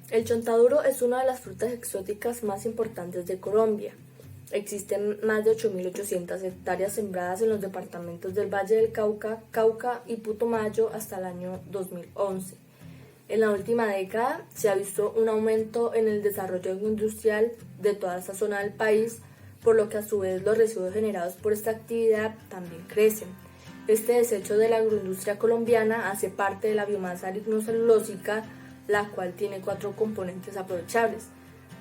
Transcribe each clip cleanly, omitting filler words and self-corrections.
El chontaduro es una de las frutas exóticas más importantes de Colombia. Existen más de 8.800 hectáreas sembradas en los departamentos del Valle del Cauca, Cauca y Putumayo hasta el año 2011. En la última década se ha visto un aumento en el desarrollo industrial de toda esta zona del país, por lo que a su vez los residuos generados por esta actividad también crecen. Este desecho de la agroindustria colombiana hace parte de la biomasa lignocelulósica, la cual tiene 4 componentes aprovechables: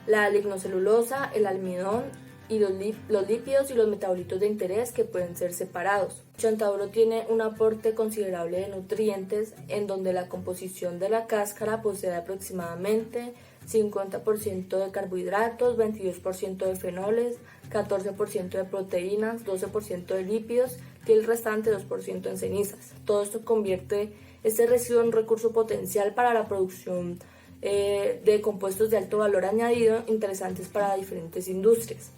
la lignocelulosa, el almidón y los lípidos y los metabolitos de interés que pueden ser separados. El chontaduro tiene un aporte considerable de nutrientes, en donde la composición de la cáscara posee aproximadamente 50% de carbohidratos, 22% de fenoles, 14% de proteínas, 12% de lípidos y el restante 2% en cenizas. Todo esto convierte este residuo en un recurso potencial para la producción de compuestos de alto valor añadido interesantes para diferentes industrias.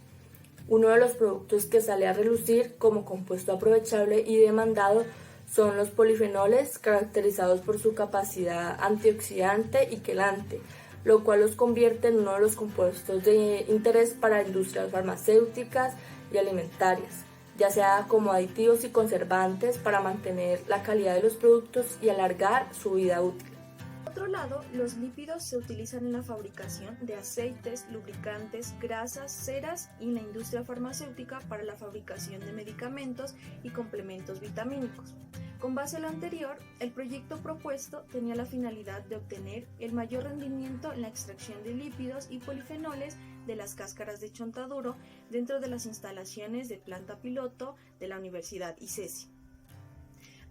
Uno de los productos que sale a relucir como compuesto aprovechable y demandado son los polifenoles, caracterizados por su capacidad antioxidante y quelante, lo cual los convierte en uno de los compuestos de interés para industrias farmacéuticas y alimentarias, ya sea como aditivos y conservantes para mantener la calidad de los productos y alargar su vida útil. Por otro lado, los lípidos se utilizan en la fabricación de aceites, lubricantes, grasas, ceras y en la industria farmacéutica para la fabricación de medicamentos y complementos vitamínicos. Con base a lo anterior, el proyecto propuesto tenía la finalidad de obtener el mayor rendimiento en la extracción de lípidos y polifenoles de las cáscaras de chontaduro dentro de las instalaciones de planta piloto de la Universidad ICESI.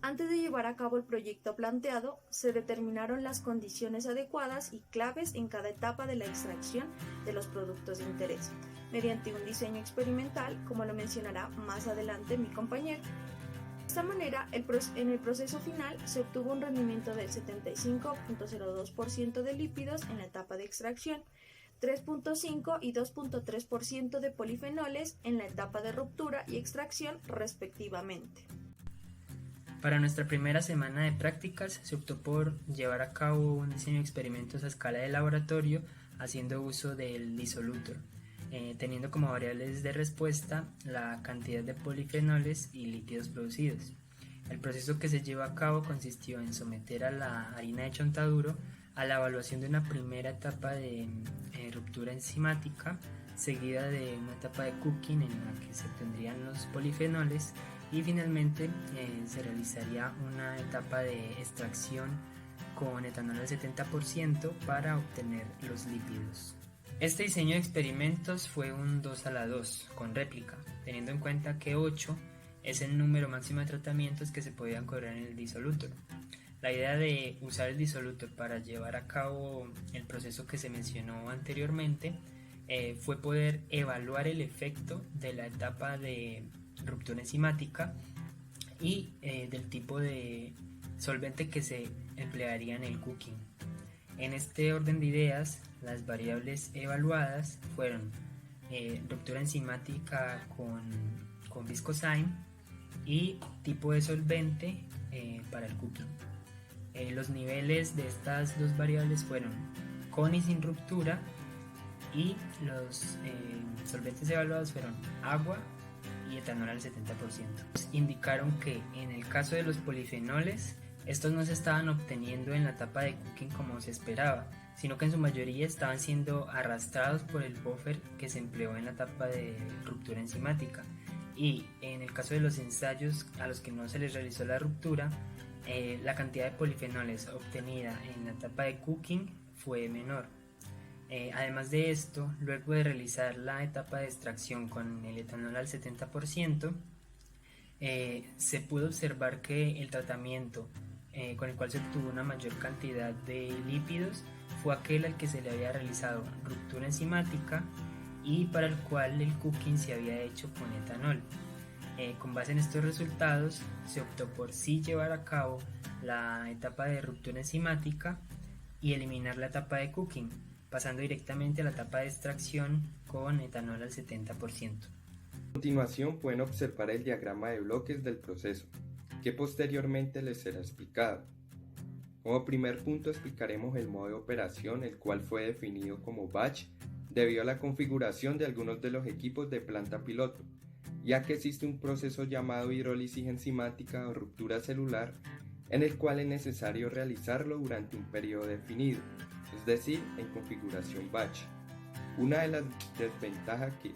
Antes de llevar a cabo el proyecto planteado, se determinaron las condiciones adecuadas y claves en cada etapa de la extracción de los productos de interés, mediante un diseño experimental, como lo mencionará más adelante mi compañero. De esta manera, en el proceso final se obtuvo un rendimiento del 75.02% de lípidos en la etapa de extracción, 3.5 y 2.3% de polifenoles en la etapa de ruptura y extracción respectivamente. Para nuestra primera semana de prácticas se optó por llevar a cabo un diseño de experimentos a escala de laboratorio haciendo uso del disolutor, teniendo como variables de respuesta la cantidad de polifenoles y lípidos producidos. El proceso que se llevó a cabo consistió en someter a la harina de chontaduro a la evaluación de una primera etapa de ruptura enzimática, seguida de una etapa de cooking en la que se obtendrían los polifenoles, y finalmente se realizaría una etapa de extracción con etanol al 70% para obtener los lípidos. Este diseño de experimentos fue un 2:2 con réplica, teniendo en cuenta que 8 es el número máximo de tratamientos que se podían correr en el disolutor. La idea de usar el disolutor para llevar a cabo el proceso que se mencionó anteriormente fue poder evaluar el efecto de la etapa de ruptura enzimática y del tipo de solvente que se emplearía en el cooking. En este orden de ideas, las variables evaluadas fueron ruptura enzimática con viscozyme y tipo de solvente para el cooking. Los niveles de estas dos variables fueron con y sin ruptura, y los solventes evaluados fueron agua y etanol al 70%. Indicaron que en el caso de los polifenoles, estos no se estaban obteniendo en la etapa de cooking como se esperaba, sino que en su mayoría estaban siendo arrastrados por el buffer que se empleó en la etapa de ruptura enzimática. Y en el caso de los ensayos a los que no se les realizó la ruptura, la cantidad de polifenoles obtenida en la etapa de cooking fue menor. Además de esto, luego de realizar la etapa de extracción con el etanol al 70%, se pudo observar que el tratamiento con el cual se obtuvo una mayor cantidad de lípidos fue aquel al que se le había realizado ruptura enzimática y para el cual el cooking se había hecho con etanol. Con base en estos resultados, se optó por sí llevar a cabo la etapa de ruptura enzimática y eliminar la etapa de cooking, pasando directamente a la etapa de extracción con etanol al 70%. A continuación pueden observar el diagrama de bloques del proceso, que posteriormente les será explicado. Como primer punto explicaremos el modo de operación, el cual fue definido como batch debido a la configuración de algunos de los equipos de planta piloto, ya que existe un proceso llamado hidrólisis enzimática o ruptura celular, en el cual es necesario realizarlo durante un periodo definido, es decir, en configuración batch. Una de las desventajas que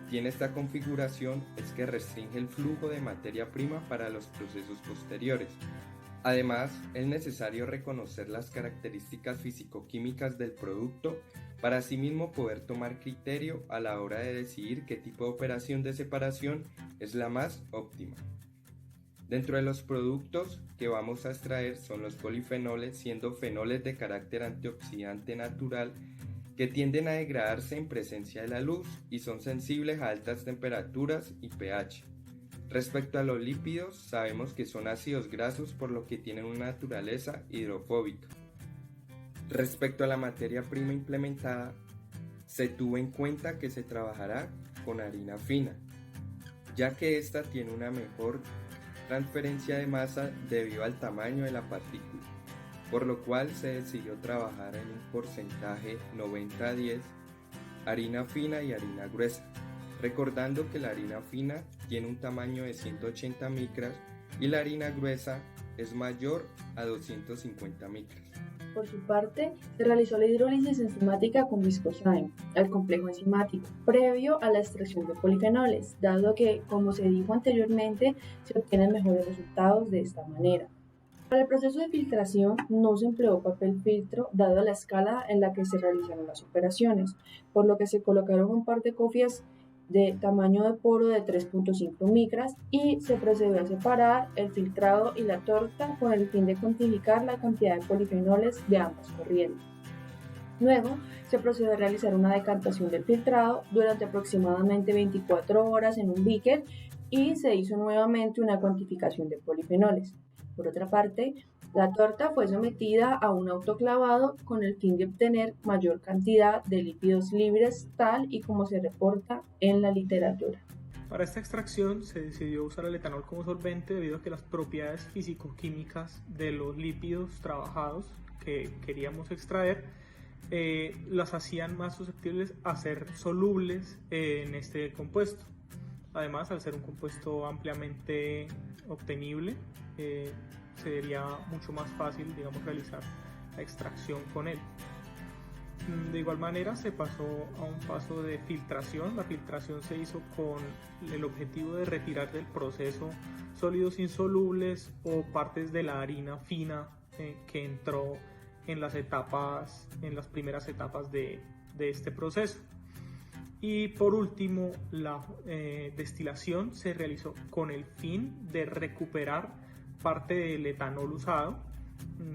tiene esta configuración es que restringe el flujo de materia prima para los procesos posteriores. Además, es necesario reconocer las características físico-químicas del producto para asimismo poder tomar criterio a la hora de decidir qué tipo de operación de separación es la más óptima. Dentro de los productos que vamos a extraer son los polifenoles, siendo fenoles de carácter antioxidante natural que tienden a degradarse en presencia de la luz y son sensibles a altas temperaturas y pH. Respecto a los lípidos, sabemos que son ácidos grasos por lo que tienen una naturaleza hidrofóbica. Respecto a la materia prima implementada, se tuvo en cuenta que se trabajará con harina fina, ya que esta tiene una mejor transferencia de masa debido al tamaño de la partícula, por lo cual se decidió trabajar en un porcentaje 90-10 harina fina y harina gruesa, recordando que la harina fina tiene un tamaño de 180 micras y la harina gruesa es mayor a 250 micras. Por su parte, se realizó la hidrólisis enzimática con viscosame, el complejo enzimático, previo a la extracción de polifenoles, dado que, como se dijo anteriormente, se obtienen mejores resultados de esta manera. Para el proceso de filtración no se empleó papel filtro dado la escala en la que se realizaron las operaciones, por lo que se colocaron un par de cofias de tamaño de poro de 3.5 micras y se procedió a separar el filtrado y la torta con el fin de cuantificar la cantidad de polifenoles de ambas corrientes. Luego se procedió a realizar una decantación del filtrado durante aproximadamente 24 horas en un beaker y se hizo nuevamente una cuantificación de polifenoles. Por otra parte, la torta fue sometida a un autoclavado con el fin de obtener mayor cantidad de lípidos libres, tal y como se reporta en la literatura. Para esta extracción se decidió usar el etanol como solvente debido a que las propiedades físico-químicas de los lípidos trabajados que queríamos extraer las hacían más susceptibles a ser solubles en este compuesto. Además, al ser un compuesto ampliamente obtenible, sería mucho más fácil, realizar la extracción con él. De igual manera, se pasó a un paso de filtración. La filtración se hizo con el objetivo de retirar del proceso sólidos insolubles o partes de la harina fina que entró en las primeras etapas de este proceso. Y por último, la destilación se realizó con el fin de recuperar parte del etanol usado,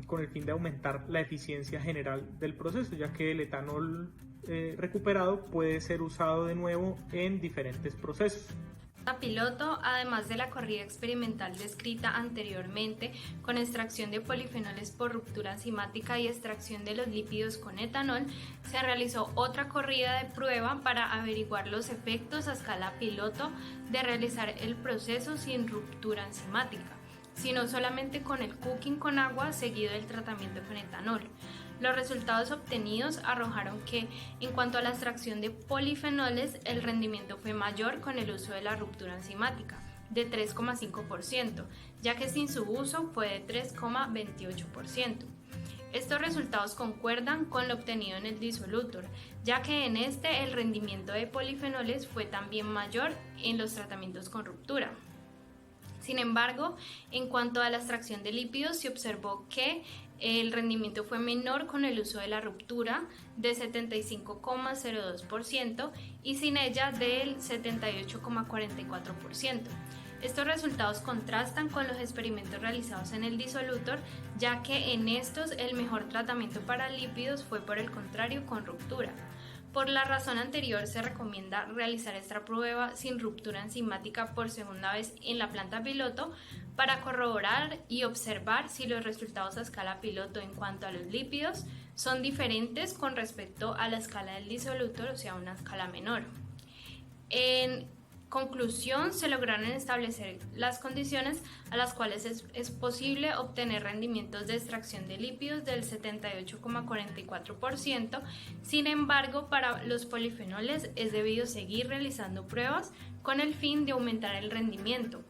con el fin de aumentar la eficiencia general del proceso, ya que el etanol recuperado puede ser usado de nuevo en diferentes procesos. Piloto, además de la corrida experimental descrita anteriormente con extracción de polifenoles por ruptura enzimática y extracción de los lípidos con etanol, se realizó otra corrida de prueba para averiguar los efectos a escala piloto de realizar el proceso sin ruptura enzimática, sino solamente con el cooking con agua seguido del tratamiento con etanol. Los resultados obtenidos arrojaron que, en cuanto a la extracción de polifenoles, el rendimiento fue mayor con el uso de la ruptura enzimática, de 3,5%, ya que sin su uso fue de 3,28%. Estos resultados concuerdan con lo obtenido en el disolutor, ya que en este el rendimiento de polifenoles fue también mayor en los tratamientos con ruptura. Sin embargo, en cuanto a la extracción de lípidos, se observó que el rendimiento fue menor con el uso de la ruptura, de 75,02%, y sin ella del 78,44%. Estos resultados contrastan con los experimentos realizados en el disolutor, ya que en estos el mejor tratamiento para lípidos fue por el contrario con ruptura. Por la razón anterior, se recomienda realizar esta prueba sin ruptura enzimática por segunda vez en la planta piloto para corroborar y observar si los resultados a escala piloto en cuanto a los lípidos son diferentes con respecto a la escala del disolutor, o sea, una escala menor. En conclusión, se lograron establecer las condiciones a las cuales es posible obtener rendimientos de extracción de lípidos del 78,44%. Sin embargo, para los polifenoles es debido seguir realizando pruebas con el fin de aumentar el rendimiento.